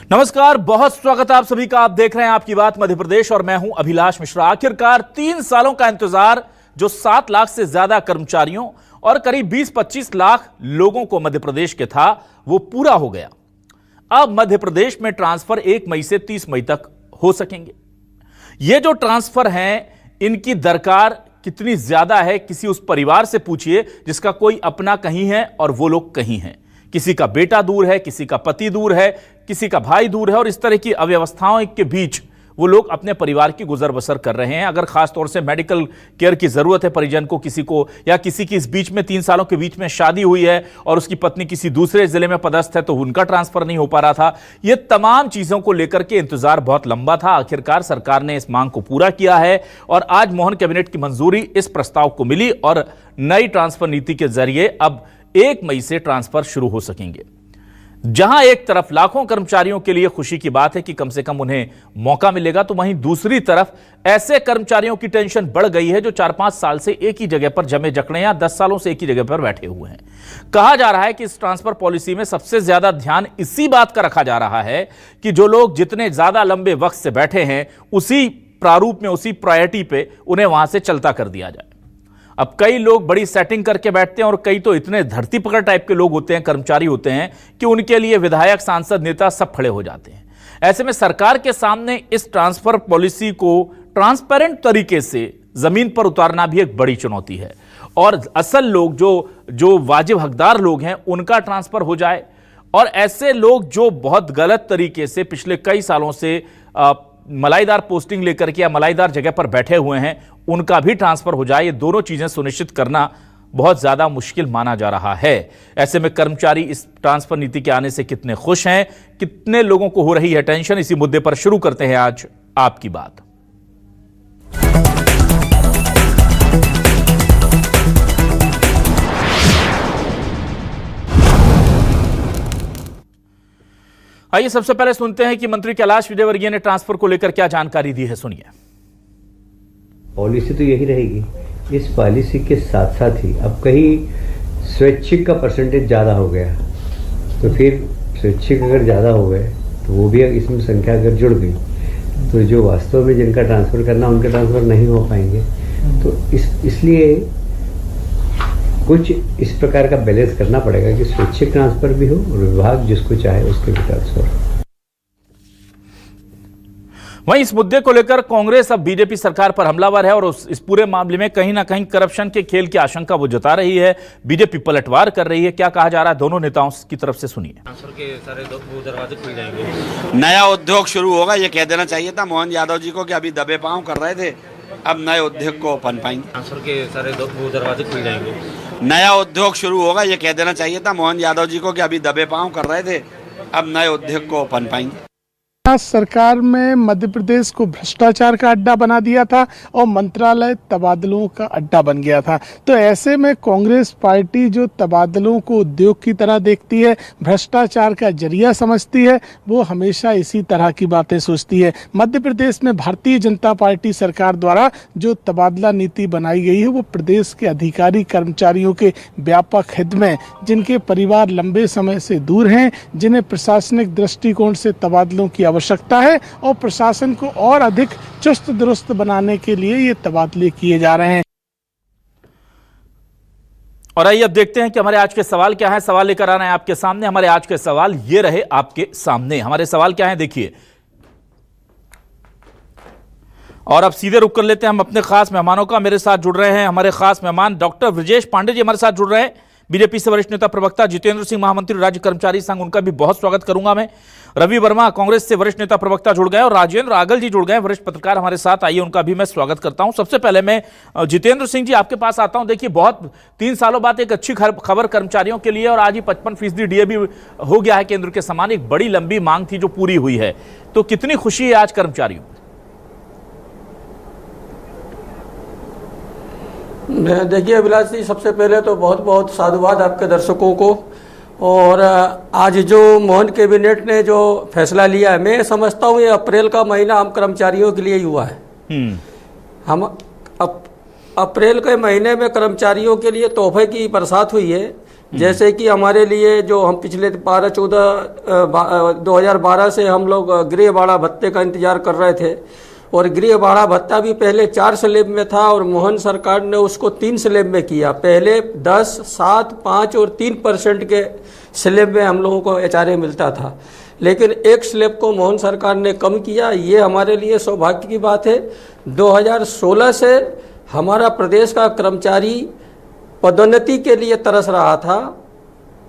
नमस्कार, बहुत स्वागत है आप सभी का। आप देख रहे हैं आपकी बात मध्य प्रदेश और मैं हूं अभिलाष मिश्रा। आखिरकार 3 सालों का इंतजार जो 7 लाख से ज्यादा कर्मचारियों और करीब 20-25 लाख लोगों को मध्य प्रदेश के था, वो पूरा हो गया। अब मध्य प्रदेश में ट्रांसफर 1 मई से 30 मई तक हो सकेंगे। ये जो ट्रांसफर हैं, इनकी दरकार कितनी ज्यादा है, किसी उस परिवार से पूछिए जिसका कोई अपना कहीं है और वो लोग कहीं हैं। किसी का बेटा दूर है, किसी का पति दूर है, किसी का भाई दूर है और इस तरह की अव्यवस्थाओं के बीच वो लोग अपने परिवार की गुजर बसर कर रहे हैं। अगर खास तौर से मेडिकल केयर की जरूरत है परिजन को, किसी को, या किसी की इस बीच में 3 सालों के बीच में शादी हुई है और उसकी पत्नी किसी दूसरे जिले में पदस्थ है तो उनका ट्रांसफर नहीं हो पा रहा था। ये तमाम चीजों को लेकर के इंतजार बहुत लंबा था। आखिरकार सरकार ने इस मांग को पूरा किया है और आज मोहन कैबिनेट की मंजूरी इस प्रस्ताव को मिली और नई ट्रांसफर नीति के जरिए अब 1 मई से ट्रांसफर शुरू हो सकेंगे। जहां एक तरफ लाखों कर्मचारियों के लिए खुशी की बात है कि कम से कम उन्हें मौका मिलेगा, तो वहीं दूसरी तरफ ऐसे कर्मचारियों की टेंशन बढ़ गई है जो 4-5 साल से एक ही जगह पर जमे जकड़े या 10 सालों से एक ही जगह पर बैठे हुए हैं। कहा जा रहा है कि इस ट्रांसफर पॉलिसी में सबसे ज्यादा ध्यान इसी बात का रखा जा रहा है कि जो लोग जितने ज्यादा लंबे वक्त से बैठे हैं, उसी प्रारूप में, उसी प्रायोरिटी पे उन्हें वहां से चलता कर दिया जाए। अब कई लोग बड़ी सेटिंग करके बैठते हैं और कई तो इतने धरती पकड़ टाइप के लोग होते हैं, कर्मचारी होते हैं, कि उनके लिए विधायक, सांसद, नेता सब खड़े हो जाते हैं। ऐसे में सरकार के सामने इस ट्रांसफर पॉलिसी को ट्रांसपेरेंट तरीके से जमीन पर उतारना भी एक बड़ी चुनौती है और असल लोग जो वाजिब हकदार लोग हैं उनका ट्रांसफर हो जाए और ऐसे लोग जो बहुत गलत तरीके से पिछले कई सालों से मलाईदार पोस्टिंग लेकर के या मलाईदार जगह पर बैठे हुए हैं, उनका भी ट्रांसफर हो जाए। ये दोनों चीजें सुनिश्चित करना बहुत ज्यादा मुश्किल माना जा रहा है। ऐसे में कर्मचारी इस ट्रांसफर नीति के आने से कितने खुश हैं, कितने लोगों को हो रही है टेंशन, इसी मुद्दे पर शुरू करते हैं आज आपकी बात। आइए सबसे पहले सुनते हैं कि मंत्री कैलाश विजयवर्गीय ने ट्रांसफर को लेकर क्या जानकारी दी है, सुनिए। पॉलिसी तो यही रहेगी। इस पॉलिसी के साथ साथ ही अब कहीं स्वैच्छिक का परसेंटेज ज़्यादा हो गया, तो फिर स्वैच्छिक अगर ज़्यादा हो गए तो वो भी इसमें संख्या अगर जुड़ गई तो जो वास्तव में जिनका ट्रांसफ़र करना उनके ट्रांसफ़र नहीं हो पाएंगे। तो इसलिए कुछ इस प्रकार का बैलेंस करना पड़ेगा कि स्वैच्छिक ट्रांसफर भी हो और विभाग जिसको चाहे उसके भी ट्रांसफर। वहीं इस मुद्दे को लेकर कांग्रेस अब बीजेपी सरकार पर हमलावर है और इस पूरे मामले में कहीं ना कहीं करप्शन के खेल की आशंका वो जता रही है। बीजेपी पलटवार कर रही है। क्या कहा जा रहा है दोनों नेताओं की तरफ से, सुनिए। ट्रांसफर के सारे दरवाजे खुल जाएंगे, नया उद्योग शुरू होगा। ये कह देना चाहिए था मोहन यादव जी को कि अभी दबे पांव कर रहे थे, अब नए उद्योग को पन पाएंगे। ट्रांसफर के सारे दरवाजे खुल जाएंगे, नया उद्योग शुरू होगा। ये कह देना चाहिए था मोहन यादव जी को कि अभी दबे पांव कर रहे थे, अब नए उद्योग को पन पाएंगे। सरकार में मध्य प्रदेश को भ्रष्टाचार का अड्डा बना दिया था और मंत्रालय तबादलों का अड्डा बन गया था। तो ऐसे में कांग्रेस पार्टी जो तबादलों को उद्योग की तरह देखती है, भ्रष्टाचार का जरिया समझती है, वो हमेशा इसी तरह की बातें सोचती है। मध्य प्रदेश में भारतीय जनता पार्टी सरकार द्वारा जो तबादला नीति बनाई गई है वो प्रदेश के अधिकारी कर्मचारियों के व्यापक हित में, जिनके परिवार लंबे समय से दूर हैं, जिन्हें प्रशासनिक दृष्टिकोण से तबादलों की आवश्यकता है और प्रशासन को और अधिक चुस्त दुरुस्त बनाने के लिए ये तबादले किए जा रहे हैं। और आइए अब देखते हैं कि हमारे आज के सवाल क्या है। सवाल लेकर आना है आपके सामने। हमारे आज के सवाल ये रहे आपके सामने। हमारे सवाल क्या है, देखिए। और अब सीधे रुक कर लेते हैं हम अपने खास मेहमानों का। मेरे साथ जुड़ रहे हैं हमारे खास मेहमान डॉक्टर ब्रजेश पांडे जी हमारे साथ जुड़ रहे हैं। बीजेपी से वरिष्ठ नेता प्रवक्ता जितेंद्र सिंह, महामंत्री राज्य कर्मचारी संघ, उनका भी बहुत स्वागत करूंगा मैं। रवि वर्मा कांग्रेस से वरिष्ठ नेता प्रवक्ता जुड़ गए और राजेंद्र आगल जी जुड़ गए, वरिष्ठ पत्रकार हमारे साथ। आइए उनका भी मैं स्वागत करता हूं। सबसे पहले मैं जितेंद्र सिंह जी आपके पास आता हूं। देखिए, बहुत 3 सालों बाद एक अच्छी खबर कर्मचारियों के लिए और आज ही 55% डीए भी हो गया है केंद्र के समान। एक बड़ी लंबी मांग थी जो पूरी हुई है, तो कितनी खुशी है आज कर्मचारियों? देखिए अभिलाष जी, सबसे पहले तो बहुत बहुत साधुवाद आपके दर्शकों को। और आज जो मोहन कैबिनेट ने जो फैसला लिया है, मैं समझता हूँ ये अप्रैल का महीना हम कर्मचारियों के लिए ही हुआ है। हम अप्रैल के महीने में कर्मचारियों के लिए तोहफे की बरसात हुई है जैसे कि हमारे लिए जो हम पिछले 2012 से हम लोग गृह भाड़ा भत्ते का इंतजार कर रहे थे, और गृह भाड़ा भत्ता भी पहले 4 स्लैब में था और मोहन सरकार ने उसको 3 स्लैब में किया। पहले 10, 7, 5 और 3% के स्लैब में हम लोगों को HRA मिलता था, लेकिन एक स्लैब को मोहन सरकार ने कम किया। ये हमारे लिए सौभाग्य की बात है। 2016 से हमारा प्रदेश का कर्मचारी पदोन्नति के लिए तरस रहा था,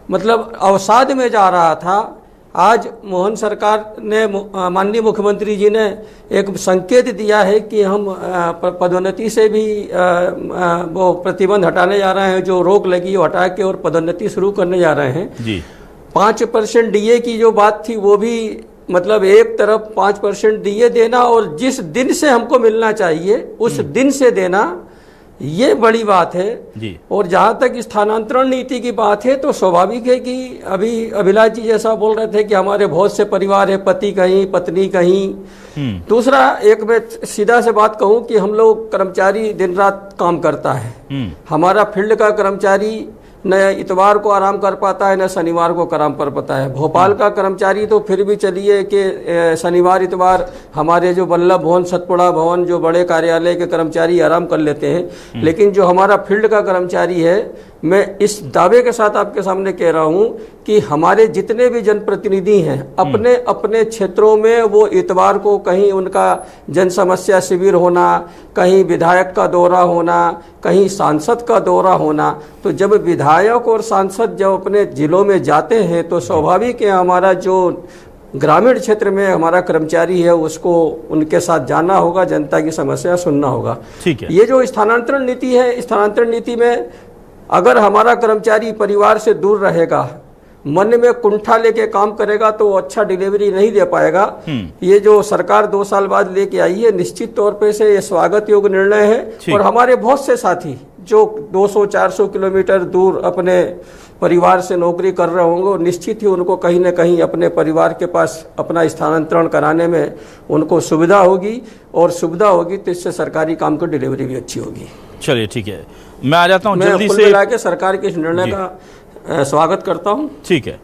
मतलब अवसाद में जा रहा था। आज मोहन सरकार ने, माननीय मुख्यमंत्री जी ने एक संकेत दिया है कि हम पदोन्नति से भी वो प्रतिबंध हटाने जा रहे हैं, जो रोक लगी वो हटा के और पदोन्नति शुरू करने जा रहे हैं जी। 5% DA की जो बात थी वो भी, मतलब एक तरफ 5% DA देना और जिस दिन से हमको मिलना चाहिए उस दिन से देना, ये बड़ी बात है जी। और जहाँ तक स्थानांतरण नीति की बात है तो स्वाभाविक है कि अभी अभिलाष जी जैसा बोल रहे थे कि हमारे बहुत से परिवार है, पति कहीं पत्नी कहीं। दूसरा, एक मैं सीधा से बात कहूँ कि हम लोग कर्मचारी दिन रात काम करता है। हमारा फील्ड का कर्मचारी न इतवार को आराम कर पाता है, न शनिवार को आराम कर पाता है। भोपाल का कर्मचारी तो फिर भी चलिए कि शनिवार इतवार हमारे जो वल्लभ भवन, सतपुड़ा भवन, जो बड़े कार्यालय के कर्मचारी आराम कर लेते हैं, लेकिन जो हमारा फील्ड का कर्मचारी है, मैं इस दावे के साथ आपके सामने कह रहा हूं कि हमारे जितने भी जनप्रतिनिधि हैं अपने अपने क्षेत्रों में वो इतवार को कहीं उनका जन समस्या शिविर होना, कहीं विधायक का दौरा होना, कहीं सांसद का दौरा होना, तो जब विधायक और सांसद जब अपने जिलों में जाते हैं तो स्वाभाविक है हमारा जो ग्रामीण क्षेत्र में हमारा कर्मचारी है उसको उनके साथ जाना होगा, जनता की समस्या सुनना होगा। ठीक है। ये जो स्थानांतरण नीति है, स्थानांतरण नीति में अगर हमारा कर्मचारी परिवार से दूर रहेगा, मन में कुंठा लेके काम करेगा तो अच्छा डिलीवरी नहीं दे पाएगा। ये जो सरकार 2 साल बाद लेके आई है, निश्चित तौर पे से ये स्वागत योग्य निर्णय है। और हमारे बहुत से साथी जो 200-400 किलोमीटर दूर अपने परिवार से नौकरी कर रहे होंगे, निश्चित ही उनको कहीं ना कहीं अपने परिवार के पास अपना स्थानांतरण कराने में उनको सुविधा होगी, और सुविधा होगी तो इससे सरकारी काम की डिलीवरी भी अच्छी होगी। चलिए ठीक है, मैं आ जाता हूँ जल्दी कुल से। मिला के सरकार के इस निर्णय का स्वागत करता हूँ। ठीक है,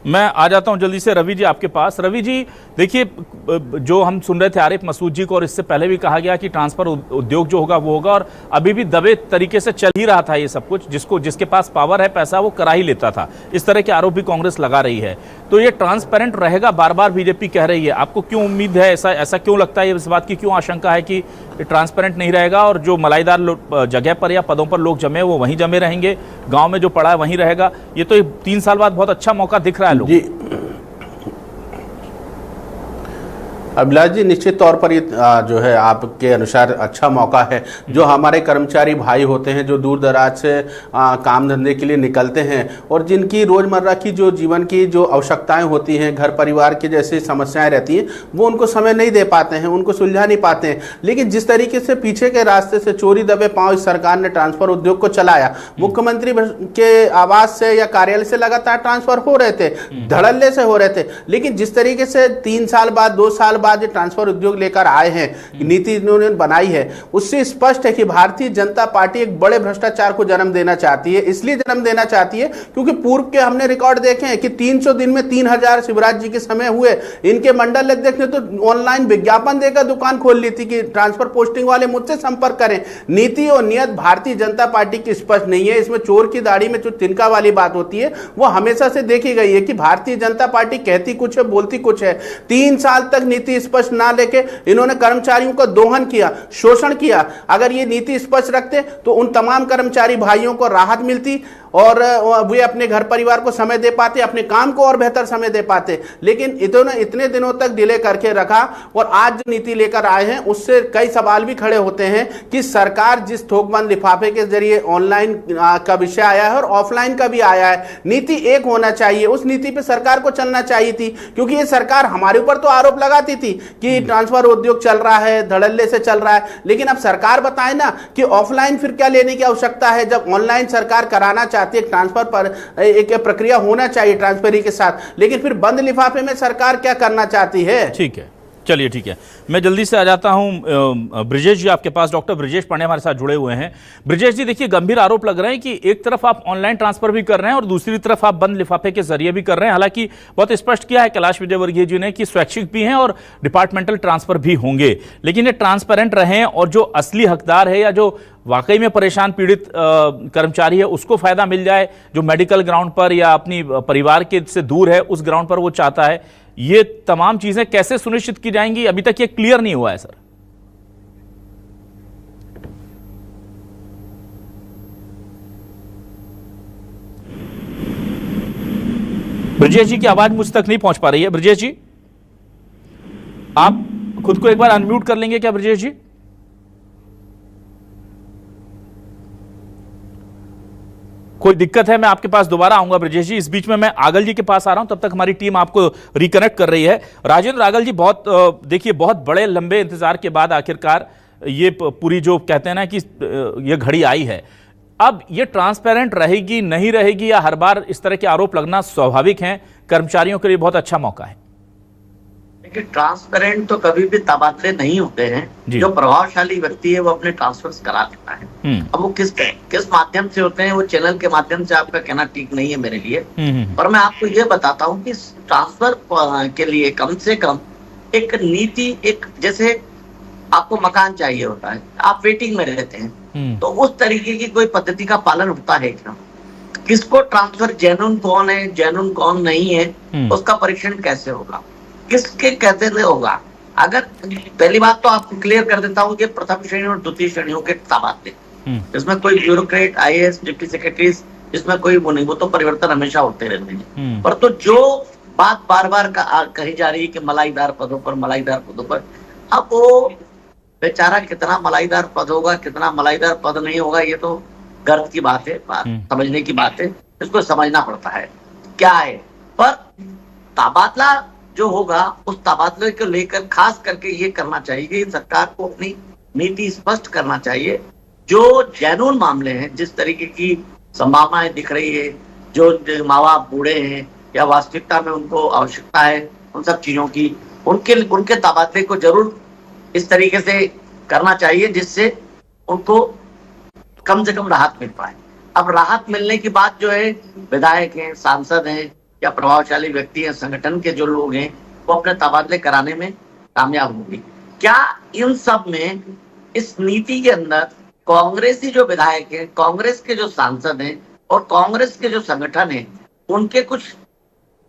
मैं आ जाता हूं जल्दी से रवि जी आपके पास। रवि जी देखिए, जो हम सुन रहे थे आरिफ मसूद जी को, और इससे पहले भी कहा गया कि ट्रांसफर उद्योग जो होगा वो होगा, और अभी भी दबे तरीके से चल ही रहा था ये सब कुछ। जिसके पास पावर है, पैसा, वो करा ही लेता था। इस तरह के आरोप भी कांग्रेस लगा रही है। तो ये ट्रांसपेरेंट रहेगा, बार बार बीजेपी कह रही है। आपको क्यों उम्मीद है, ऐसा क्यों लगता है, इस बात की क्यों आशंका है कि ट्रांसपेरेंट नहीं रहेगा और जो मलाईदार जगह पर या पदों पर लोग जमे वो वहीं जमे रहेंगे, गाँव में जो पड़ा है वहीं रहेगा? ये तो 3 साल बाद बहुत अच्छा मौका दिख रहा है लोग। जी अभिलाष जी, निश्चित तौर पर ये जो है आपके अनुसार अच्छा मौका है। जो हमारे कर्मचारी भाई होते हैं, जो दूर दराज से काम धंधे के लिए निकलते हैं और जिनकी रोज़मर्रा की जो जीवन की जो आवश्यकताएं होती हैं, घर परिवार की जैसी समस्याएं रहती हैं, वो उनको समय नहीं दे पाते हैं, उनको सुलझा नहीं पाते हैं। लेकिन जिस तरीके से पीछे के रास्ते से चोरी दबे पांव इस सरकार ने ट्रांसफर उद्योग को चलाया, मुख्यमंत्री के आवास से या कार्यालय से लगातार ट्रांसफर हो रहे थे, धड़ल्ले से हो रहे थे। लेकिन जिस तरीके से 3 साल बाद, 2 साल बाद ये ट्रांसफर उद्योग लेकर आए हैं, नीति इन्होंने बनाई है, उससे स्पष्ट है कि भारतीय जनता पार्टी एक बड़े भ्रष्टाचार को जन्म देना चाहती है। इसलिए जन्म देना चाहती है क्योंकि पूर्व के हमने रिकॉर्ड देखे हैं कि 300 दिन में 3000 शिवराज जी के समय हुए। इनके मंडल अध्यक्ष ने तो ऑनलाइन विज्ञापन देकर दुकान खोल ली थी कि ट्रांसफर पोस्टिंग वाले मुझसे संपर्क करें। नीति और नियत भारतीय जनता पार्टी की स्पष्ट नहीं है। इसमें चोर की दाढ़ी में जो तिनका वाली बात होती है वो हमेशा से देखी गई है कि भारतीय जनता पार्टी कहती कुछ है, बोलती कुछ है। 3 साल तक नीति स्पष्ट ना लेके इन्होंने कर्मचारियों का दोहन किया, शोषण किया। अगर ये नीति स्पष्ट रखते तो उन तमाम कर्मचारी भाइयों को राहत मिलती और वे अपने घर परिवार को समय दे पाते, अपने काम को और बेहतर समय दे पाते। लेकिन इन्होंने इतने दिनों तक डिले करके रखा और आज जो नीति लेकर आए हैं उससे कई सवाल भी खड़े होते हैं कि सरकार जिस थोकबंद लिफाफे के जरिए ऑनलाइन का विषय आया है और ऑफलाइन का भी आया है, नीति एक होना चाहिए। उस नीति पे सरकार को चलना चाहिए थी, क्योंकि ये सरकार हमारे ऊपर तो आरोप लगाती थी कि ट्रांसफर उद्योग चल रहा है, धड़ल्ले से चल रहा है। लेकिन अब सरकार बताए ना कि ऑफलाइन फिर क्या लेने की आवश्यकता है, जब ऑनलाइन सरकार कराना चाहती है। ट्रांसफर पर एक प्रक्रिया होना चाहिए ट्रांसफरी के साथ, लेकिन फिर बंद लिफाफे में सरकार क्या करना चाहती है? ठीक है, चलिए ठीक है, मैं जल्दी से आ जाता हूं ब्रिजेश जी आपके पास। डॉक्टर ब्रिजेश पांडे हमारे साथ जुड़े हुए हैं। ब्रिजेश जी देखिए, गंभीर आरोप लग रहे हैं कि एक तरफ आप ऑनलाइन ट्रांसफर भी कर रहे हैं और दूसरी तरफ आप बंद लिफाफे के जरिए भी कर रहे हैं। हालांकि बहुत स्पष्ट किया है कैलाश विजयवर्गीय जी ने कि स्वैच्छिक भी हैं और डिपार्टमेंटल ट्रांसफर भी होंगे, लेकिन ये ट्रांसपेरेंट रहें और जो असली हकदार है या जो वाकई में परेशान पीड़ित कर्मचारी है उसको फायदा मिल जाए, जो मेडिकल ग्राउंड पर या अपनी परिवार के से दूर है उस ग्राउंड पर वो चाहता है। ये तमाम चीजें कैसे सुनिश्चित की जाएंगी, अभी तक ये क्लियर नहीं हुआ है सर। ब्रिजेश जी की आवाज मुझ तक नहीं पहुंच पा रही है। ब्रिजेश जी, आप खुद को एक बार अनम्यूट कर लेंगे क्या ब्रिजेश जी? कोई दिक्कत है, मैं आपके पास दोबारा आऊंगा ब्रिजेश जी। इस बीच में मैं आगल जी के पास आ रहा हूं, तब तक हमारी टीम आपको रिकनेक्ट कर रही है। राजेंद्र आगल जी, देखिए बहुत बड़े लंबे इंतजार के बाद आखिरकार ये पूरी जो कहते हैं ना कि ये घड़ी आई है। अब ये ट्रांसपेरेंट रहेगी नहीं रहेगी, या हर बार इस तरह के आरोप लगना स्वाभाविक है? कर्मचारियों के लिए बहुत अच्छा मौका है। देखिए, ट्रांसपेरेंट तो कभी भी तबादले नहीं होते हैं। जो प्रभावशाली व्यक्ति है वो अपने ट्रांसफर करा देता है। अब वो किस माध्यम से होते हैं, वो चैनल के माध्यम से आपका कहना ठीक नहीं है मेरे लिए। पर मैं आपको ये बताता हूँ कि ट्रांसफर के लिए कम से कम एक नीति, एक जैसे आपको मकान चाहिए होता है, आप वेटिंग में रहते हैं, तो उस तरीके की कोई पद्धति का पालन होता है क्या? किसको ट्रांसफर, जेन्युइन कौन है, जेन्युइन कौन नहीं है, उसका परीक्षण कैसे होगा, किसके कहते से होगा? अगर पहली बात तो आपको क्लियर कर देता हूँ कि प्रथम श्रेणी और द्वितीय श्रेणियों के तबादले, इसमें कोई ब्यूरोक्रेट, आईएएस, डिप्टी सेक्रेटरी, इसमें कोई वो नहीं, वो तो परिवर्तन हमेशा होते रहते हैं। पर तो जो बात बार बार कही जा रही है कि मलाईदार पदों पर, मलाईदार पदों पर, अब वो बेचारा कितना मलाईदार पद होगा, कितना मलाईदार पद नहीं होगा, ये तो गर्व की बात है, समझने की बात है, इसको समझना पड़ता है क्या है। पर तबादला जो होगा, उस तबादले को लेकर खास करके ये करना चाहिए, सरकार को अपनी नीति स्पष्ट करना चाहिए। जो जेन्युइन मामले हैं, जिस तरीके की संभावनाएं दिख रही है, जो माँ बाप बूढ़े हैं या वास्तविकता में उनको आवश्यकता है उन सब चीजों की, उनके तबादले को जरूर इस तरीके से करना चाहिए जिससे उनको कम से कम राहत मिल पाए। अब राहत मिलने की बात जो है, विधायक हैं, सांसद हैं या प्रभावशाली व्यक्ति हैं, संगठन के जो लोग हैं, वो अपने तबादले कराने में कामयाब होंगे। क्या इन सब में, इस नीति के अंदर कांग्रेसी जो विधायक हैं, कांग्रेस के जो सांसद हैं और कांग्रेस के जो संगठन हैं, उनके कुछ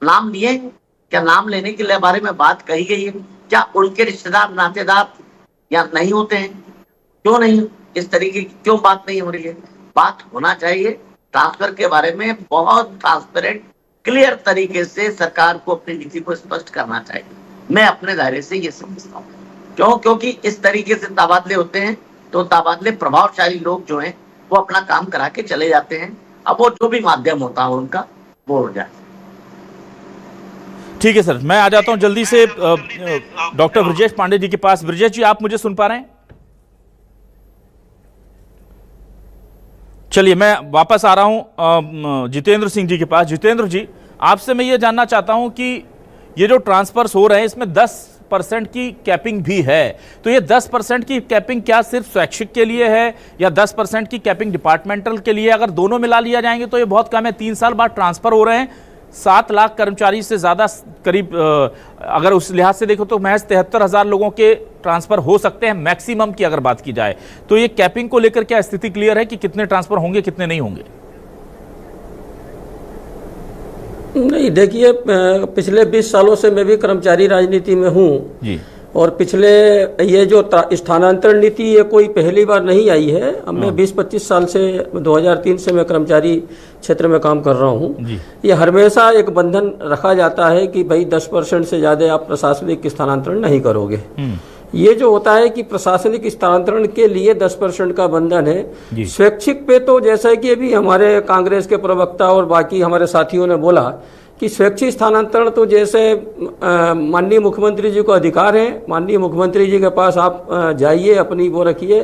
नाम लिए हैं क्या? नाम लेने के बारे में बात कही गई है क्या? उनके रिश्तेदार, नातेदार या नहीं होते हैं? क्यों नहीं, इस तरीके की क्यों बात नहीं हो रही है? बात होना चाहिए। ट्रांसफर के बारे में बहुत ट्रांसपेरेंट, क्लियर तरीके से सरकार को अपनी नीति को स्पष्ट करना चाहिए। मैं अपने दायरे से ये समझता हूँ। क्यों? क्योंकि इस तरीके से तबादले होते हैं तो तबादले प्रभावशाली लोग जो हैं वो अपना काम करा के चले जाते हैं। अब वो जो भी माध्यम होता हो उनका, वो हो जाए। ठीक है सर, मैं आ जाता हूं जल्दी से डॉक्टर ब्रिजेश पांडे जी के पास। ब्रिजेश जी, आप मुझे सुन पा रहे हैं? चलिए, मैं वापस आ रहा हूं जितेंद्र सिंह जी के पास। जितेंद्र जी, आपसे मैं ये जानना चाहता हूं कि ये जो ट्रांसफर्स हो रहे हैं, इसमें 10% की कैपिंग भी है, तो ये 10% की कैपिंग क्या सिर्फ स्वैच्छिक के लिए है या 10% की कैपिंग डिपार्टमेंटल के लिए? अगर दोनों मिला लिया जाएंगे तो ये बहुत कम है। 3 साल बाद ट्रांसफर हो रहे हैं, 7 लाख कर्मचारी से ज्यादा, करीब अगर उस लिहाज से देखो तो महज 73,000 लोगों के ट्रांसफर हो सकते हैं मैक्सिमम की अगर बात की जाए। तो ये कैपिंग को लेकर क्या स्थिति क्लियर है कि कितने ट्रांसफर होंगे, कितने नहीं होंगे? नहीं, देखिए, पिछले 20 सालों से मैं भी कर्मचारी राजनीति में हूँ जी, और पिछले ये जो स्थानांतरण नीति, ये कोई पहली बार नहीं आई है। अब मैं 20-25 साल से, 2003 से मैं कर्मचारी क्षेत्र में काम कर रहा हूँ। ये हमेशा एक बंधन रखा जाता है कि भाई 10% से ज़्यादा आप प्रशासनिक स्थानांतरण नहीं करोगे। ये जो होता है कि प्रशासनिक स्थानांतरण के लिए 10% का बंधन है। स्वैच्छिक पे तो जैसा कि अभी हमारे कांग्रेस के प्रवक्ता और बाकी हमारे साथियों ने बोला कि स्वैच्छिक स्थानांतरण तो जैसे माननीय मुख्यमंत्री जी को अधिकार है, माननीय मुख्यमंत्री जी के पास आप जाइए, अपनी वो रखिए,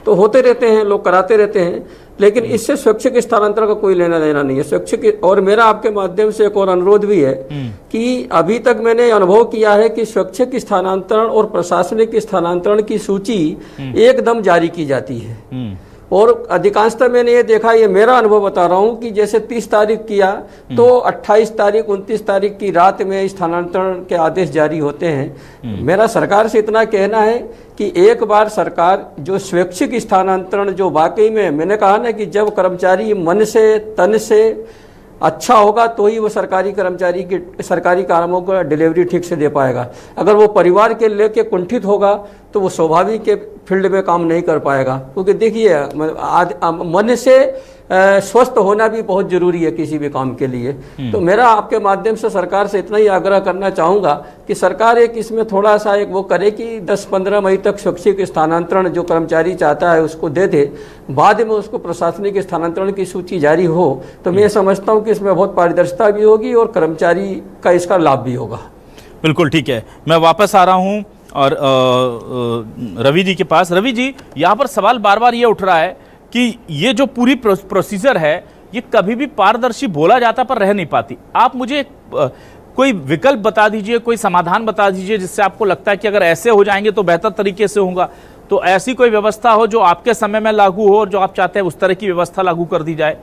तो होते रहते हैं, लोग कराते रहते हैं। लेकिन इससे स्वैच्छिक स्थानांतरण का कोई लेना देना नहीं है। स्वैच्छिक, और मेरा आपके माध्यम से एक और अनुरोध भी है कि अभी तक मैंने अनुभव किया है कि स्वैच्छिक स्थानांतरण और प्रशासनिक स्थानांतरण की सूची एकदम जारी की जाती है, और अधिकांशतः मैंने ये देखा, ये मेरा अनुभव बता रहा हूँ कि जैसे 30 तारीख किया तो 28 तारीख 29 तारीख की रात में स्थानांतरण के आदेश जारी होते हैं। मेरा सरकार से इतना कहना है कि एक बार सरकार जो स्वैच्छिक स्थानांतरण, जो वाकई में मैंने कहा ना कि जब कर्मचारी मन से तन से अच्छा होगा तो ही वो सरकारी कर्मचारी की सरकारी कामों का डिलीवरी ठीक से दे पाएगा। अगर वो परिवार के लेके कुंठित होगा तो वो स्वाभाविक के फील्ड में काम नहीं कर पाएगा, क्योंकि देखिए मन से स्वस्थ होना भी बहुत जरूरी है किसी भी काम के लिए। तो मेरा आपके माध्यम से सरकार से इतना ही आग्रह करना चाहूँगा कि सरकार एक इसमें थोड़ा सा एक वो करे कि 10-15 मई तक स्वैच्छिक स्थानांतरण जो कर्मचारी चाहता है उसको दे दे, बाद में उसको प्रशासनिक स्थानांतरण की सूची जारी हो, तो मैं समझता हूँ कि इसमें बहुत पारदर्शिता भी होगी और कर्मचारी का इसका लाभ भी होगा। बिल्कुल ठीक है, मैं वापस आ रहा हूँ और रवि जी के पास। रवि जी, यहाँ पर सवाल बार बार ये उठ रहा है कि ये जो पूरी प्रोसीजर है ये कभी भी पारदर्शी बोला जाता पर रह नहीं पाती। आप मुझे कोई विकल्प बता दीजिए, कोई समाधान बता दीजिए जिससे आपको लगता है कि अगर ऐसे हो जाएंगे तो बेहतर तरीके से होगा। तो ऐसी कोई व्यवस्था हो जो आपके समय में लागू हो और जो आप चाहते हैं उस तरह की व्यवस्था लागू कर दी जाए।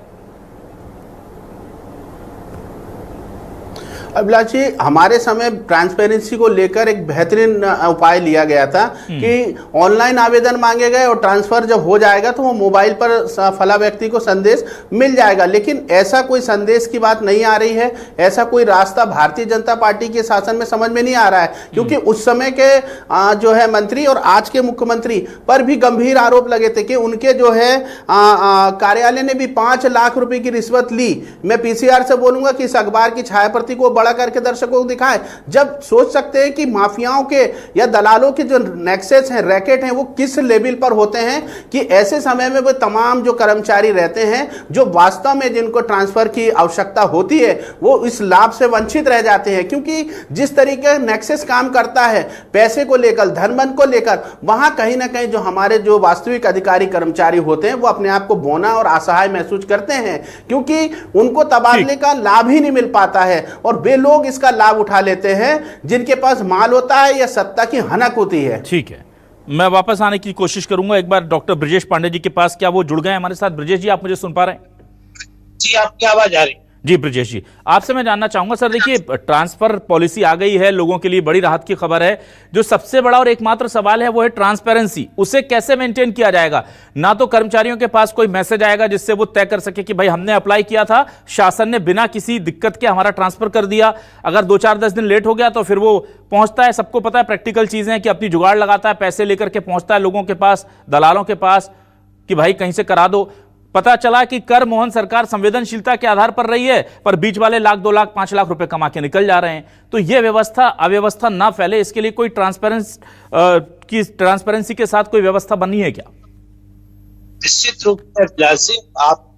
अभिलाष जी, हमारे समय ट्रांसपेरेंसी को लेकर एक बेहतरीन उपाय लिया गया था कि ऑनलाइन आवेदन मांगे गए और ट्रांसफर जब हो जाएगा तो वो मोबाइल पर फला व्यक्ति को संदेश मिल जाएगा। लेकिन ऐसा कोई संदेश की बात नहीं आ रही है, ऐसा कोई रास्ता भारतीय जनता पार्टी के शासन में समझ में नहीं आ रहा है, क्योंकि उस समय के जो है मंत्री और आज के मुख्यमंत्री पर भी गंभीर आरोप लगे थे कि उनके जो है कार्यालय ने भी 5 लाख रुपए की रिश्वत ली। मैं पीसीआर से बोलूंगा कि इस अखबार की छाया प्रति को बड़ा करके दर्शकों को दिखाएं। जब सोच सकते हैं कि माफियाओं के या दलालों के जो नेक्सेस हैं, रैकेट हैं, वो किस लेवल पर होते हैं कि ऐसे समय में वो तमाम जो कर्मचारी रहते हैं जो वास्तव में जिनको ट्रांसफर की आवश्यकता होती है वो इस लाभ से वंचित रह जाते हैं, क्योंकि जिस तरीके नेक्सेस काम करता है पैसे को लेकर, धनबल को लेकर, वहां कहीं ना कहीं जो हमारे जो वास्तविक अधिकारी कर्मचारी होते हैं वो अपने आप को बौना और असहाय महसूस करते हैं, क्योंकि उनको तबादले का लाभ ही नहीं मिल पाता है और वे लोग इसका लाभ उठा लेते हैं जिनके पास माल होता है या सत्ता की हनक होती है। ठीक है, मैं वापस आने की कोशिश करूंगा एक बार डॉक्टर ब्रजेश पांडे जी के पास। क्या वो जुड़ गए हमारे साथ? ब्रजेश जी, आप मुझे सुन पा रहे हैं? जी, आपकी आवाज आ रही? जी ब्रजेश जी, आपसे मैं जानना चाहूंगा सर, देखिए ट्रांसफर पॉलिसी आ गई है, लोगों के लिए बड़ी राहत की खबर है। जो सबसे बड़ा और एकमात्र सवाल है वो है ट्रांसपेरेंसी, उसे कैसे मेंटेन किया जाएगा? ना तो कर्मचारियों के पास कोई मैसेज आएगा जिससे वो तय कर सके कि भाई हमने अप्लाई किया था, शासन ने बिना किसी दिक्कत के हमारा ट्रांसफर कर दिया, अगर 2-4-10 दिन लेट हो गया तो फिर वो पहुंचता है, सबको पता है प्रैक्टिकल चीजें कि अपनी जुगाड़ लगाता है, पैसे लेकर के पहुंचता है लोगों के पास, दलालों के पास कि भाई कहीं से करा दो। पता चला कि कर मोहन सरकार संवेदनशीलता के आधार पर रही है, पर बीच वाले 1 लाख 2 लाख 5 लाख रुपए कमा के निकल जा रहे हैं। तो यह व्यवस्था अव्यवस्था ना फैले, इसके लिए कोई ट्रांसपेरेंसी के साथ कोई व्यवस्था बनी है क्या? निश्चित रूप से आप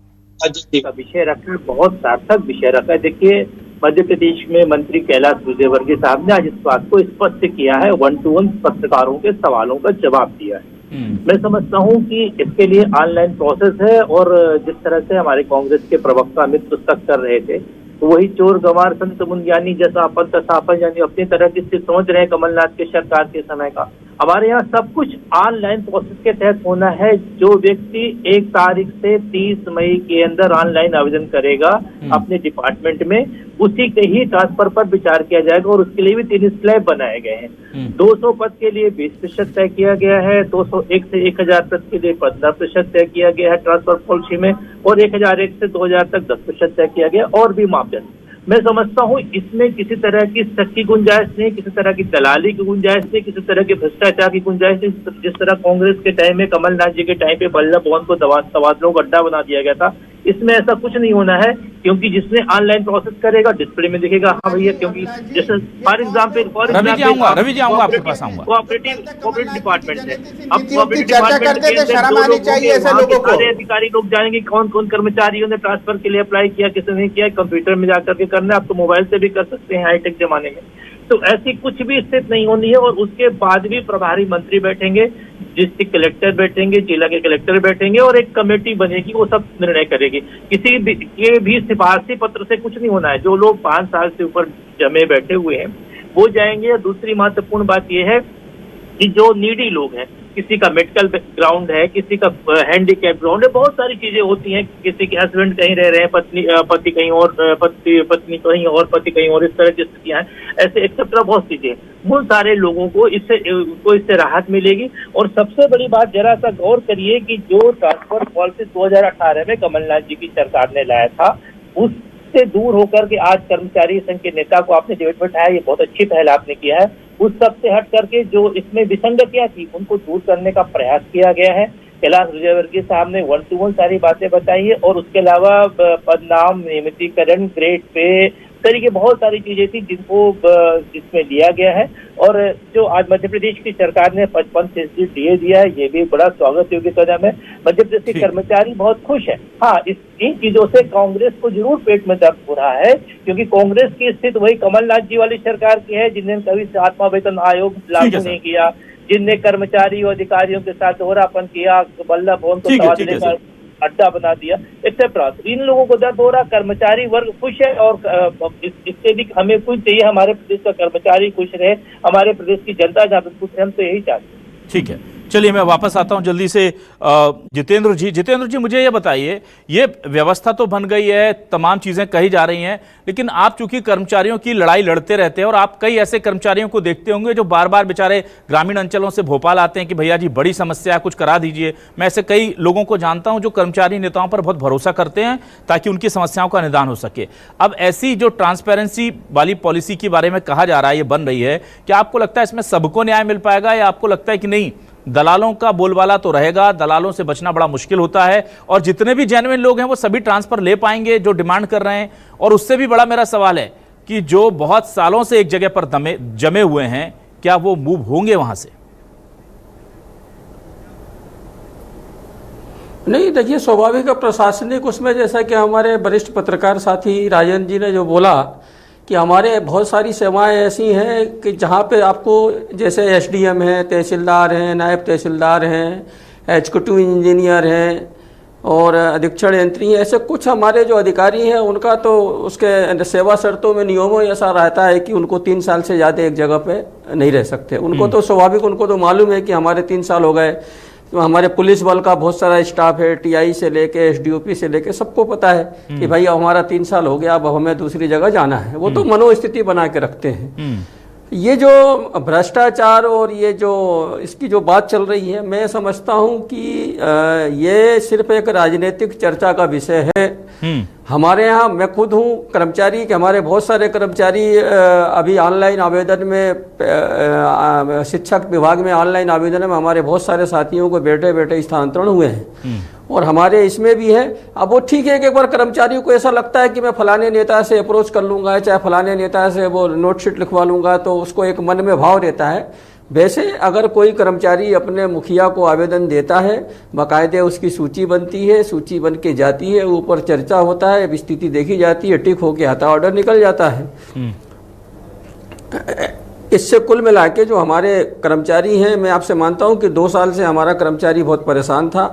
का विषय रखा, बहुत सार्थक विषय रखा। देखिए, मध्य प्रदेश में मंत्री कैलाश विजयवर्गीय साहब ने आज इस बात को स्पष्ट किया है, 1-to-1 पत्रकारों के सवालों का जवाब दिया है। मैं समझता हूं कि इसके लिए ऑनलाइन प्रोसेस है, और जिस तरह से हमारे कांग्रेस के प्रवक्ता अमित पुस्तक कर रहे थे, तो वही चोर गंवार संत मुंडियानी जैसा अपन तसापन यानी अपनी तरह की स्थिति समझ रहे हैं कमलनाथ के सरकार के समय का। हमारे यहाँ सब कुछ ऑनलाइन प्रोसेस के तहत होना है। जो व्यक्ति 1 तारीख से 30 मई के अंदर ऑनलाइन आवेदन करेगा अपने डिपार्टमेंट में, उसी के ही ट्रांसफर पर विचार किया जाएगा, और उसके लिए भी 3 स्लैब बनाए गए हैं। 200 पद के लिए 20% तय किया गया है, 201 से 1000 पद के लिए 15% तय किया गया है ट्रांसफर पॉलिसी में, और 1001 से 2000 तक 10% तय किया गया, और भी मापदंड। मैं समझता हूँ इसमें किसी तरह की शक की गुंजाइश नहीं, किसी तरह की दलाली की गुंजाइश नहीं, किसी तरह के भ्रष्टाचार की गुंजाइश नहीं। जिस तरह कांग्रेस के टाइम में कमलनाथ जी के टाइम पे बल्लभ भवन को तबादलों का अड्डा बना दिया गया था, इसमें ऐसा कुछ नहीं होना है, क्योंकि जिसने ऑनलाइन प्रोसेस करेगा डिस्प्ले में दिखेगा हाँ भैया, क्योंकि जैसे फॉर एग्जाम्पल रवि जी आऊंगा आपके पास आऊंगा। कोऑपरेटिव डिपार्टमेंट है, अब कोऑपरेटिव डिपार्टमेंट सारे अधिकारी लोग जानेंगे कौन कौन कर्मचारियों ने ट्रांसफर के लिए अप्लाई किया, किसने नहीं किया। कंप्यूटर में जाकर के करना, आप तो मोबाइल से भी कर सकते हैं हाईटेक जमाने में। तो ऐसी कुछ भी स्थिति नहीं होनी है, और उसके बाद भी प्रभारी मंत्री बैठेंगे। डिस्ट्रिक्ट कलेक्टर बैठेंगे, जिला के कलेक्टर बैठेंगे और एक कमेटी बनेगी, वो सब निर्णय करेगी। किसी भी सिफारशी पत्र से कुछ नहीं होना है। जो लोग 5 साल से ऊपर जमे बैठे हुए हैं वो जाएंगे। दूसरी महत्वपूर्ण बात यह है कि जो नीडी लोग हैं, किसी का मेडिकल बैकग्राउंड है, किसी का हैंडीकैप ग्राउंड है, बहुत सारी चीजें होती हैं। किसी के हस्बैंड कहीं रह रहे हैं, पति कहीं और, पत्नी कहीं और, पति कहीं और, इस तरह की स्थितियां हैं, ऐसे एक्सेट्रा बहुत चीजें। वो सारे लोगों को इससे राहत मिलेगी। और सबसे बड़ी बात, जरा सा गौर करिए कि जो ट्रांसफर पॉलिसी 2018 में कमलनाथ जी की सरकार ने लाया था, उससे दूर होकर के आज कर्मचारी संघ के नेता को आपने डिबेट बैठाया, ये बहुत अच्छी पहल आपने किया है। उस सब से हट करके जो इसमें विसंगतियां थी उनको दूर करने का प्रयास किया गया है। कैलाश विजयवर्गीय साहब ने 1 to 1 सारी बातें बताई है और उसके अलावा पदनाम, नियमितीकरण, ग्रेड पे, तरीके बहुत सारी चीजें थी जिनको इसमें लिया गया है। और जो आज मध्य प्रदेश की सरकार ने 55% डीए दिया है, ये भी बड़ा स्वागत योग्य कदम है। मध्य प्रदेश के कर्मचारी बहुत खुश है। हाँ, इन चीजों से कांग्रेस को जरूर पेट में दर्द हो रहा है, क्योंकि कांग्रेस की स्थिति वही कमलनाथ जी वाली सरकार की है, जिन्होंने कभी आत्मा वेतन आयोग लागू नहीं किया, जिनने कर्मचारी और अधिकारियों के साथ दोहरापन किया, बल्लभ भवन को तबादले का अड्डा बना दिया, एक्सेट्रा। इन लोगों को दर्द हो रहा, कर्मचारी वर्ग खुश है। और इससे भी हमें कुछ चाहिए, हमारे प्रदेश का कर्मचारी खुश रहे, हमारे प्रदेश की जनता ज्यादा खुश है, हम तो यही चाहते हैं। ठीक है, चलिए मैं वापस आता हूं जल्दी से। जितेंद्र जी मुझे ये बताइए, ये व्यवस्था तो बन गई है, तमाम चीजें कही जा रही हैं, लेकिन आप चूंकि कर्मचारियों की लड़ाई लड़ते रहते हैं और आप कई ऐसे कर्मचारियों को देखते होंगे जो बार बार बेचारे ग्रामीण अंचलों से भोपाल आते हैं कि भैया जी बड़ी समस्या है, कुछ करा दीजिए। मैं ऐसे कई लोगों को जानता हूं जो कर्मचारी नेताओं पर बहुत भरोसा करते हैं ताकि उनकी समस्याओं का निदान हो सके। अब ऐसी जो ट्रांसपेरेंसी वाली पॉलिसी के बारे में कहा जा रहा है, ये बन रही है, क्या आपको लगता है इसमें सबको न्याय मिल पाएगा, या आपको लगता है कि नहीं, दलालों का बोलबाला तो रहेगा, दलालों से बचना बड़ा मुश्किल होता है, और जितने भी जेन्युइन लोग हैं वो सभी ट्रांसफर ले पाएंगे जो डिमांड कर रहे हैं? और उससे भी बड़ा मेरा सवाल है कि जो बहुत सालों से एक जगह पर जमे हुए हैं, क्या वो मूव होंगे वहां से? नहीं, देखिए, स्वाभाविक प्रशासनिक उसमें, जैसा कि हमारे वरिष्ठ पत्रकार साथी राजन जी ने जो बोला कि हमारे बहुत सारी सेवाएं ऐसी हैं कि जहाँ पे आपको, जैसे एसडीएम हैं, तहसीलदार हैं, नायब तहसीलदार हैं, एग्जीक्यूटिव इंजीनियर हैं और अधीक्षण यंत्री हैं, ऐसे कुछ हमारे जो अधिकारी हैं उनका तो उसके सेवा शर्तों में, नियमों ऐसा रहता है कि उनको 3 साल से ज़्यादा एक जगह पे नहीं रह सकते। उनको तो स्वाभाविक, उनको तो मालूम है कि हमारे 3 साल हो गए। तो हमारे पुलिस बल का बहुत सारा स्टाफ है, टीआई से लेके एसडीओपी से लेके सबको पता है कि भाई हमारा 3 साल हो गया, अब हमें दूसरी जगह जाना है। वो तो मनोस्थिति बना के रखते हैं। ये जो भ्रष्टाचार और ये जो इसकी जो बात चल रही है, मैं समझता हूं कि ये सिर्फ एक राजनीतिक चर्चा का विषय है। हमारे यहाँ, मैं खुद हूँ कर्मचारी के, हमारे बहुत सारे कर्मचारी अभी ऑनलाइन आवेदन में, शिक्षक विभाग में ऑनलाइन आवेदन में हमारे बहुत सारे साथियों को बैठे बैठे स्थानांतरण हुए हैं। और हमारे इसमें भी है। अब वो ठीक है कि एक बार कर्मचारियों को ऐसा लगता है कि मैं फलाने नेता से अप्रोच कर लूंगा, चाहे फलाने नेता से वो नोटशीट लिखवा लूंगा, तो उसको एक मन में भाव रहता है। वैसे अगर कोई कर्मचारी अपने मुखिया को आवेदन देता है, बाकायदे उसकी सूची बनती है, सूची बन के जाती है, ऊपर चर्चा होता है, स्थिति देखी जाती है, टिक होके आता ऑर्डर निकल जाता है। इससे कुल मिला के जो हमारे कर्मचारी हैं, मैं आपसे मानता हूं कि 2 साल से हमारा कर्मचारी बहुत परेशान था।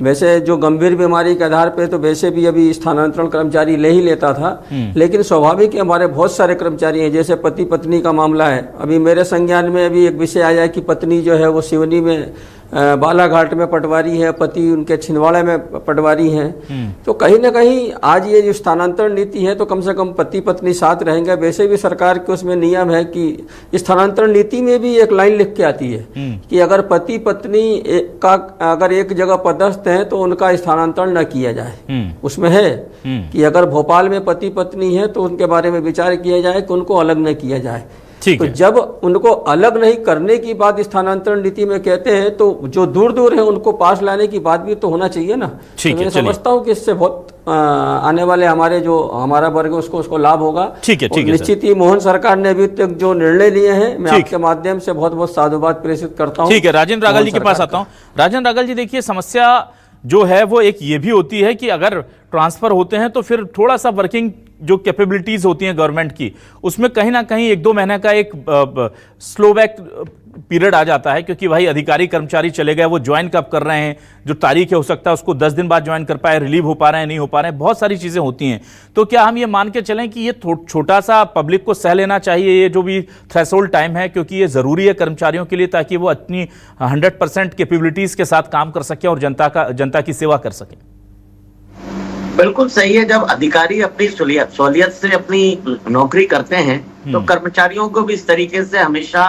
वैसे जो गंभीर बीमारी के आधार पे तो वैसे भी अभी स्थानांतरण कर्मचारी ले ही लेता था, लेकिन स्वाभाविक है हमारे बहुत सारे कर्मचारी हैं। जैसे पति पत्नी का मामला है, अभी मेरे संज्ञान में अभी एक विषय आया कि पत्नी जो है वो सिवनी में बालाघाट में पटवारी है, पति उनके छिंदवाड़ा में पटवारी हैं। तो कहीं ना कहीं आज ये जो स्थानांतरण नीति है तो कम से कम पति पत्नी साथ रहेंगे। वैसे भी सरकार के उसमें नियम है कि स्थानांतरण नीति में भी एक लाइन लिख के आती है कि अगर पति पत्नी का अगर एक जगह पदस्थ है तो उनका स्थानांतरण न किया जाए। उसमें है कि अगर भोपाल में पति पत्नी है तो उनके बारे में विचार किया जाए कि उनको अलग न किया जाए। तो जब उनको अलग नहीं करने की बात स्थानांतरण नीति में कहते हैं तो जो दूर दूर है उनको पास लाने की बात भी तो होना चाहिए ना। तो मैं समझता हूँ कि इससे बहुत आने वाले हमारे जो हमारा वर्ग है उसको लाभ होगा। ठीक है, निश्चित ही मोहन सरकार ने अभी तक जो निर्णय लिए हैं, मैं आपके माध्यम से बहुत बहुत साधुवाद प्रेषित करता हूँ। ठीक है, राजेंद्र रागल जी के पास आता हूँ। राजेंद्र रागल जी, देखिए, समस्या जो है वो एक ये भी होती है कि अगर ट्रांसफर होते हैं तो फिर थोड़ा सा वर्किंग जो कैपेबिलिटीज होती हैं गवर्नमेंट की, उसमें कहीं ना कहीं 1-2 महीने का एक स्लो बैक पीरियड आ जाता है, क्योंकि भाई अधिकारी कर्मचारी चले गए, वो ज्वाइन कब कर रहे हैं, जो तारीख है हो सकता है उसको 10 दिन बाद ज्वाइन कर पाए, रिलीव हो पा रहे हैं नहीं हो पा रहे हैं, बहुत सारी चीजें होती हैं। तो क्या हम ये मान के चलें कि ये छोटा सा पब्लिक को सह लेना चाहिए ये जो भी थ्रेशोल्ड टाइम है, क्योंकि ये जरूरी है कर्मचारियों के लिए, ताकि वो अपनी 100% कैपेबिलिटीज के साथ काम कर सके और जनता की सेवा कर सके? बिल्कुल सही है। जब अधिकारी अपनी सहूलियत से अपनी नौकरी करते हैं तो कर्मचारियों को भी इस तरीके से हमेशा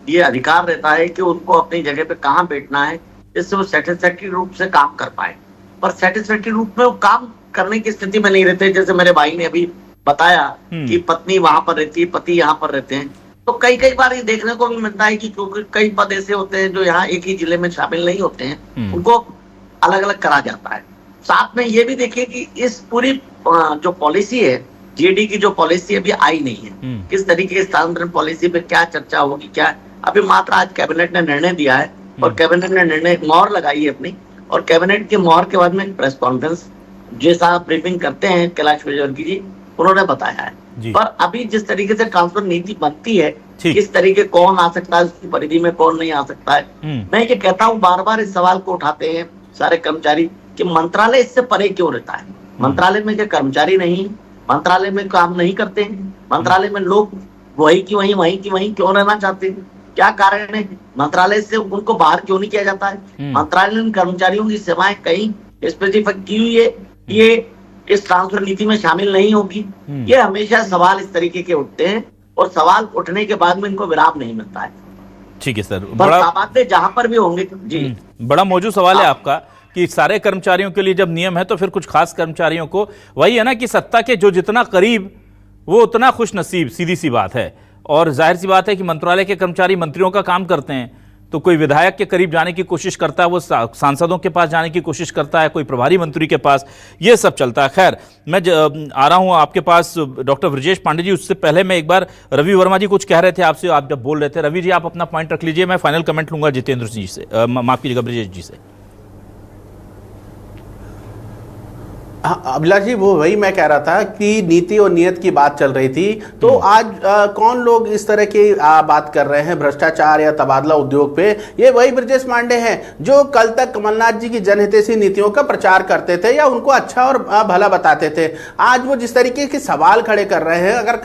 ये अधिकार रहता है कि उनको अपनी जगह पे कहाँ बैठना है, जिससे वो सेटिस्फैक्टरी रूप से काम कर पाए। पर सेटिस्फैक्टरी रूप में वो काम करने की स्थिति में नहीं रहते। जैसे मेरे भाई ने अभी बताया कि पत्नी वहां पर रहती है, पति यहाँ पर रहते हैं, तो कई बार ये देखने को भी मिलता है कि क्योंकि कई पद ऐसे होते हैं जो यहाँ एक ही जिले में शामिल नहीं होते हैं, उनको अलग अलग करा जाता है। साथ में ये भी देखिए कि इस पूरी जो पॉलिसी है, जीडी की जो पॉलिसी अभी आई नहीं है, किस तरीके की स्थानांतरण पॉलिसी पे क्या चर्चा होगी, क्या अभी मात्र आज कैबिनेट ने निर्णय दिया है और कैबिनेट ने निर्णय मोहर लगाई है अपनी, और कैबिनेट के मोहर के बाद में प्रेस कॉन्फ्रेंस जैसा ब्रीफिंग करते हैं कैलाश विजयवर्गीय जी, उन्होंने बताया है। पर अभी जिस तरीके से ट्रांसफर नीति बनती है, किस तरीके कौन आ सकता है, उसकी परिधि में कौन नहीं आ सकता है, मैं ये कहता हूँ बार बार इस सवाल को उठाते हैं सारे कर्मचारी कि मंत्रालय इससे परे क्यों रहता है। मंत्रालय में क्या कर्मचारी नहीं, मंत्रालय में काम नहीं करते हैं, मंत्रालय में लोग वही की वही क्यों रहना चाहते हैं, क्या कारण है, मंत्रालय से उनको बाहर क्यों नहीं किया जाता है। मंत्रालय ने कर्मचारियों की सेवाएं कहीं स्पेसिफिक की हुई है, ये इस ट्रांसफर नीति में शामिल नहीं होगी। ये हमेशा सवाल इस तरीके के उठते हैं और सवाल उठने के बाद में इनको विराम नहीं मिलता है। ठीक है सर, बड़ा जहां पर भी होंगे जी, बड़ा मौजूद सवाल है आपका कि सारे कर्मचारियों के लिए जब नियम है तो फिर कुछ खास कर्मचारियों को, वही है ना कि सत्ता के जो जितना करीब वो उतना खुश नसीब, सीधी सी बात है। और जाहिर सी बात है कि मंत्रालय के कर्मचारी मंत्रियों का काम करते हैं, तो कोई विधायक के करीब जाने की कोशिश करता है, वो सांसदों के पास जाने की कोशिश करता है, कोई प्रभारी मंत्री के पास, ये सब चलता है। खैर, मैं आ रहा हूं आपके पास डॉक्टर ब्रजेश पांडे जी। उससे पहले मैं एक बार रवि वर्मा जी कुछ कह रहे थे आपसे, आप जब बोल रहे थे। रवि जी, आप अपना पॉइंट रख लीजिए, मैं फाइनल कमेंट लूंगा जितेंद्र जी से, माफ कीजिएगा ब्रजेश जी से। अभिलाष जी, वो वही मैं कह रहा था कि नीति और नियत की बात चल रही थी, तो आज कौन लोग इस तरह की बात कर रहे हैं भ्रष्टाचार या तबादला उद्योग पे? ये वही ब्रजेश पांडे हैं जो कल तक कमलनाथ जी की जनहितैषी नीतियों का प्रचार करते थे या उनको अच्छा और भला बताते थे। आज वो जिस तरीके के सवाल खड़े कर रहे हैं, अगर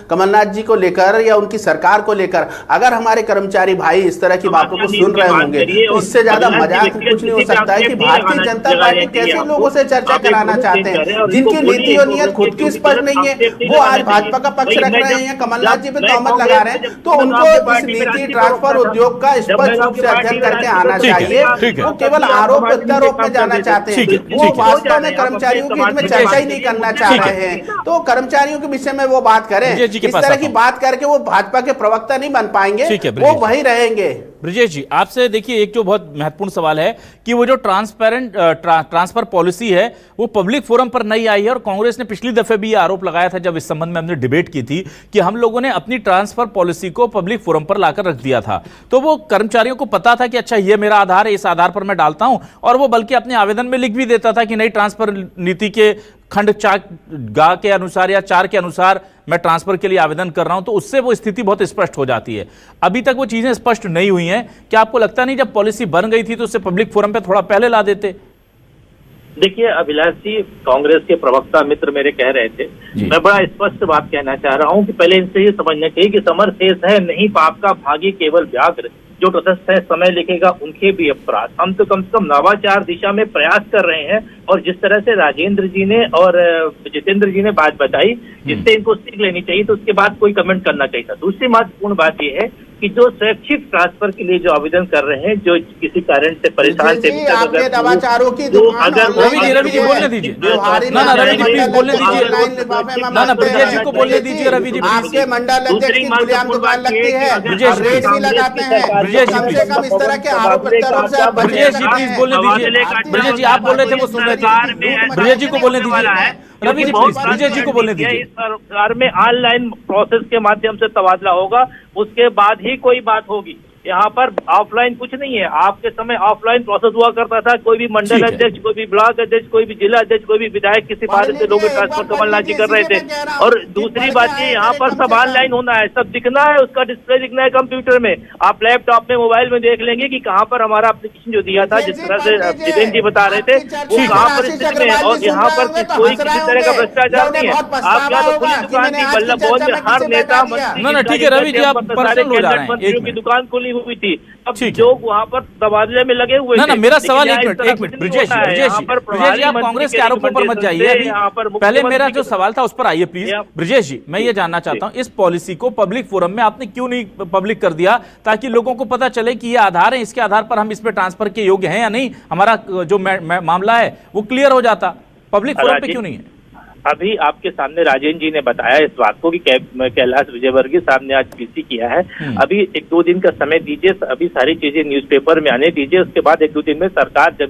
कमलनाथ जी को लेकर या उनकी सरकार को लेकर अगर हमारे कर्मचारी भाई इस तरह की बातों को सुन रहे होंगे, तो इससे ज्यादा मजाक कुछ नहीं हो सकता है कि भारतीय जनता पार्टी कैसे लोगों से चर्चा कराना चाहते हैं, जिनकी नीति और नियत खुद की स्पष्ट नहीं है, वो आज भाजपा का पक्ष रख रहे हैं, कमलनाथ जी पे तहमत लगा रहे हैं। तो उनको इस नीति ट्रांसफर उद्योग का स्पष्ट रूप से अध्ययन करके आना चाहिए। वो केवल आरोप प्रत्यारोप में जाना चाहते हैं, वो वास्तव में कर्मचारियों के हित में चर्चा ही नहीं करना चाह रहे हैं। तो कर्मचारियों के विषय में वो बात करें, इस तरह की बात करके वो भाजपा के प्रवक्ता नहीं बन पाएंगे, वो वही रहेंगे। ब्रजेश जी, आपसे देखिए एक जो बहुत महत्वपूर्ण सवाल है कि वो जो ट्रांसफर पॉलिसी है वो पब्लिक फोरम पर नहीं आई है, और कांग्रेस ने पिछली दफे भी ये आरोप लगाया था जब इस संबंध में हमने डिबेट की थी कि हम लोगों ने अपनी ट्रांसफर पॉलिसी को पब्लिक फोरम पर लाकर रख दिया था। तो वो कर्मचारियों को पता था कि अच्छा ये मेरा आधार है, इस आधार पर मैं डालता हूं, और वो बल्कि अपने आवेदन में लिख भी देता था कि नई ट्रांसफर नीति के खंड 4 के अनुसार या 4 के अनुसार मैं ट्रांसफर के लिए आवेदन कर रहा हूं। तो उससे वो स्थिति बहुत स्पष्ट हो जाती है। अभी तक वो चीजें स्पष्ट नहीं हुई हैं। क्या आपको लगता नहीं जब पॉलिसी बन गई थी तो उससे पब्लिक फोरम पे थोड़ा पहले ला देते? देखिए अभिलाष जी, कांग्रेस के प्रवक्ता मित्र मेरे कह रहे थे, मैं बड़ा स्पष्ट बात कहना चाह रहा हूं कि पहले इनसे ये समझना चाहिए कि समर शेष है नहीं पाप का भागी केवल व्याघ्र, जो तटस्थ है समय लिखेगा उनके भी अपराध। हम तो कम से कम नवाचार दिशा में प्रयास कर रहे हैं, और जिस तरह से राजेंद्र जी ने और जितेंद्र जी ने बात बताई, जिससे इनको सीख लेनी चाहिए, तो उसके बाद कोई कमेंट करना चाहिए था। दूसरी महत्वपूर्ण बात यह है कि जो स्वैच्छिक ट्रांसफर के लिए जो आवेदन कर रहे हैं, जो किसी कारण से परेशान थे, नवाचारों की रवि जी बोलने दीजिए, रवि जी प्लीज बोलने दीजिए, ब्रजेश जी को बोलने दीजिए। रवि जी, आपके मंडल अध्यक्ष की खुलेआम दुकान लगती है, ब्रजेश रेट भी लगाते हैं, कम से कम इस तरह के आरोप प्रत्यारोप से आप ब्रजेश जी प्लीज बोलने दीजिए। ब्रजेश जी आप बोल रहे थे वो सुन रहे थे, ब्रजेश जी को बोलने दीजिए। रवि जी प्लीज ब्रजेश जी को बोलने दीजिए। इस सरकार में ऑनलाइन प्रोसेस के माध्यम से तबादला होगा, उसके बाद ही कोई बात होगी। यहाँ पर ऑफलाइन कुछ नहीं है। आपके समय ऑफलाइन प्रोसेस हुआ करता था, कोई भी मंडल अध्यक्ष, कोई भी ब्लॉक अध्यक्ष, कोई भी जिला अध्यक्ष, कोई भी विधायक किसी बात से लोग ट्रांसफर कमलनाथ जी कर रहे थे। और दूसरी बात ये, यहाँ पर सब ऑनलाइन होना है, सब दिखना है, उसका डिस्प्ले दिखना है कंप्यूटर में। आप लैपटॉप में, मोबाइल में देख लेंगे कि कहाँ पर हमारा एप्लीकेशन जो दिया था, जिस तरह से जितेंद्र जी बता रहे थे, वो कहाँ पर स्थिति में है। और यहाँ पर कोई किसी तरह का भ्रष्टाचार नहीं है। आप यहाँ तो खुली दुकान थी वल्लभ भवन में, हर नेता मंत्री, ठीक है रवि जी, आप पर्सनल हो जा रहे हैं। मंत्रियों की दुकान खुली हुई थी, अब जो वहाँ पर तबादले में लगे हुए थे। मेरा सवाल एक मिनट ब्रजेश जी, आप कांग्रेस के आरोपों पर मत जाइए अभी, पहले मेरा जो सवाल था उस पर आइए प्लीज। ब्रजेश जी, मैं ये जानना चाहता हूँ, इस पॉलिसी को पब्लिक फोरम में आपने क्यों नहीं पब्लिक कर दिया, ताकि लोगों को पता चले कि ये आधार है, इसके आधार पर हम इसमें ट्रांसफर के योग्य हैं या नहीं, हमारा जो मामला है वो क्लियर हो जाता। पब्लिक फोरम पे क्यों नहीं है? अभी आपके सामने राजेंद्र जी ने बताया इस बात को कि कैलाश विजयवर्गीय साहब ने आज पीसी किया है। अभी 1-2 दिन का समय दीजिए, अभी सारी चीजें न्यूज़पेपर में आने दीजिए, उसके बाद 1-2 दिन में सरकार जब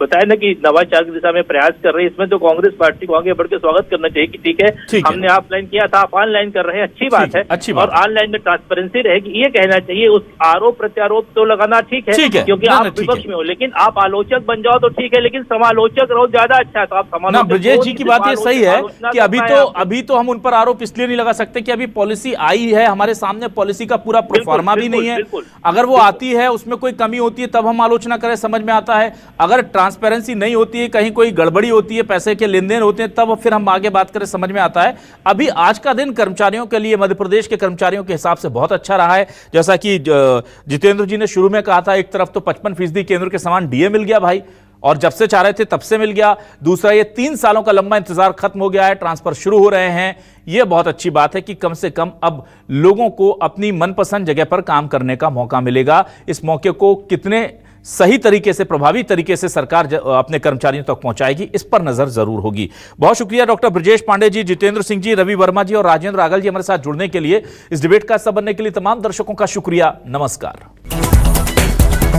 बताया ना कि नवाचार की दिशा में प्रयास कर रही है, इसमें तो कांग्रेस पार्टी को आगे बढ़ के स्वागत करना चाहिए कि ठीक है, हमने ऑफलाइन किया था, आप ऑनलाइन कर रहे हैं, अच्छी बात है। और ऑनलाइन में ट्रांसपेरेंसी रहेगी, ये कहना चाहिए। उस आरोप प्रत्यारोप तो लगाना ठीक है, क्योंकि आप विपक्ष में हो, लेकिन आप आलोचक बन जाओ तो ठीक है, लेकिन समालोचक रहो ज्यादा अच्छा है। तो आप समालोचक, ब्रजेश जी की बात ये सही है कि अभी तो हम उन पर आरोप इसलिए नहीं लगा सकते कि अभी पॉलिसी आई है हमारे सामने, पॉलिसी का पूरा प्रोफार्मा भी नहीं है। अगर वो आती है, उसमें कोई कमी होती है, तब हम आलोचना करें, समझ में आता है। अगर ट्रांसपेरेंसी नहीं होती है, कहीं कोई गड़बड़ी होती है, पैसे के लेन देन होते हैं, तब फिर हम आगे बात करें, समझ में आता है। अभी आज का दिन कर्मचारियों के लिए, मध्य प्रदेश के कर्मचारियों के हिसाब से बहुत अच्छा रहा है। जैसा कि जितेंद्र जी ने शुरू में कहा था, एक तरफ तो 55% केंद्र के समान डीए मिल गया भाई, और जब से चाह रहे थे तब से मिल गया। दूसरा, ये 3 सालों का लंबा इंतजार खत्म हो गया है, ट्रांसफर शुरू हो रहे हैं। ये बहुत अच्छी बात है कि कम से कम अब लोगों को अपनी मनपसंद जगह पर काम करने का मौका मिलेगा। इस मौके को कितने सही तरीके से, प्रभावी तरीके से सरकार अपने कर्मचारियों तक पहुंचाएगी, इस पर नजर जरूर होगी। बहुत शुक्रिया डॉक्टर ब्रजेश पांडे जी, जितेंद्र सिंह जी, रवि वर्मा जी और राजेंद्र रागल जी हमारे साथ जुड़ने के लिए, इस डिबेट का हिस्सा बनने के लिए तमाम दर्शकों का शुक्रिया। नमस्कार।